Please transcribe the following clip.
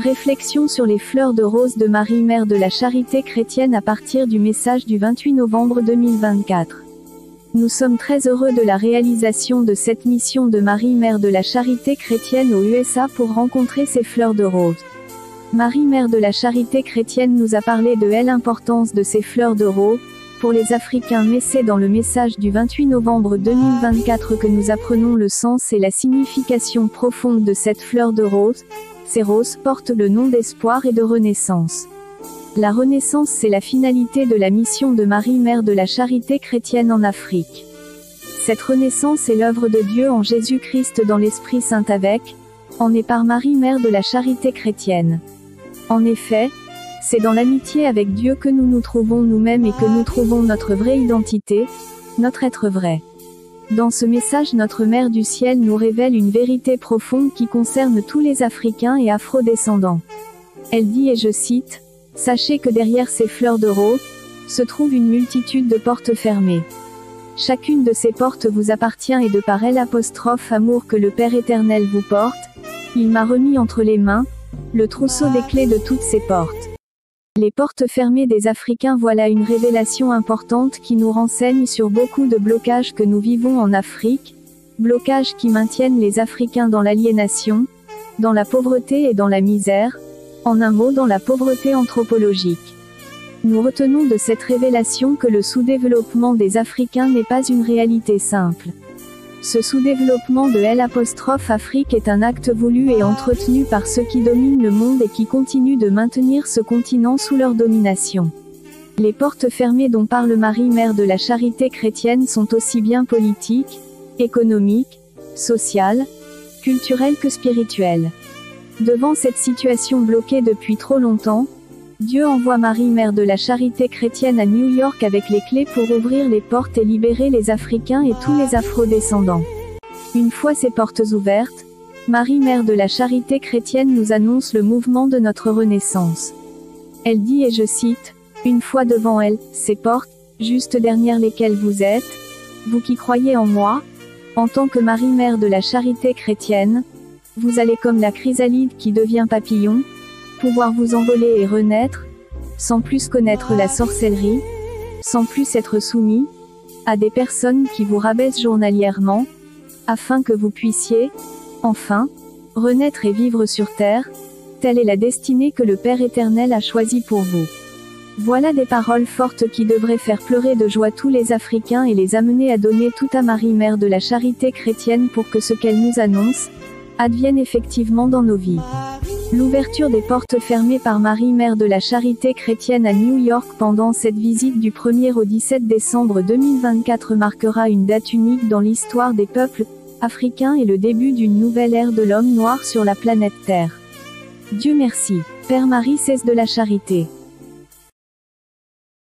Réflexion sur les fleurs de rose de Marie Mère de la Charité chrétienne à partir du message du 28 novembre 2024. Nous sommes très heureux de la réalisation de cette mission de Marie Mère de la Charité chrétienne aux USA pour rencontrer ces fleurs de rose. Marie Mère de la Charité chrétienne nous a parlé de l'importance de ces fleurs de rose pour les Africains, mais c'est dans le message du 28 novembre 2024 que nous apprenons le sens et la signification profonde de cette fleur de rose. Ces roses portent le nom d'espoir et de renaissance. La renaissance, c'est la finalité de la mission de Marie Mère de la Charité chrétienne en Afrique. Cette renaissance est l'œuvre de Dieu en Jésus-Christ dans l'Esprit Saint en et par Marie Mère de la Charité chrétienne. En effet, c'est dans l'amitié avec Dieu que nous nous trouvons nous-mêmes et que nous trouvons notre vraie identité, notre être vrai. Dans ce message, notre Mère du ciel nous révèle une vérité profonde qui concerne tous les Africains et Afro-descendants. Elle dit, et je cite, « Sachez que derrière ces fleurs de rose, se trouve une multitude de portes fermées. Chacune de ces portes vous appartient et de par l'amour que le Père éternel vous porte, il m'a remis entre les mains, le trousseau des clés de toutes ces portes. » Les portes fermées des Africains, voilà une révélation importante qui nous renseigne sur beaucoup de blocages que nous vivons en Afrique, blocages qui maintiennent les Africains dans l'aliénation, dans la pauvreté et dans la misère, en un mot dans la pauvreté anthropologique. Nous retenons de cette révélation que le sous-développement des Africains n'est pas une réalité simple. Ce sous-développement de l'Afrique est un acte voulu et entretenu par ceux qui dominent le monde et qui continuent de maintenir ce continent sous leur domination. Les portes fermées dont parle Marie Mère de la Charité chrétienne sont aussi bien politiques, économiques, sociales, culturelles que spirituelles. Devant cette situation bloquée depuis trop longtemps, Dieu envoie Marie Mère de la Charité chrétienne à New York avec les clés pour ouvrir les portes et libérer les Africains et tous les Afro-descendants. Une fois ces portes ouvertes, Marie Mère de la Charité chrétienne nous annonce le mouvement de notre renaissance. Elle dit, et je cite, « Une fois devant elle, ces portes, juste derrière lesquelles vous êtes, vous qui croyez en moi, en tant que Marie Mère de la Charité chrétienne, vous allez comme la chrysalide qui devient papillon, pouvoir vous envoler et renaître, sans plus connaître la sorcellerie, sans plus être soumis à des personnes qui vous rabaissent journalièrement, afin que vous puissiez, enfin, renaître et vivre sur terre. Telle est la destinée que le Père éternel a choisie pour vous. » Voilà des paroles fortes qui devraient faire pleurer de joie tous les Africains et les amener à donner tout à Marie Mère de la Charité chrétienne pour que ce qu'elle nous annonce advienne effectivement dans nos vies. L'ouverture des portes fermées par Marie Mère de la Charité chrétienne à New York pendant cette visite du 1er au 17 décembre 2024 marquera une date unique dans l'histoire des peuples africains et le début d'une nouvelle ère de l'homme noir sur la planète Terre. Dieu merci, Père Marie XVI de la Charité.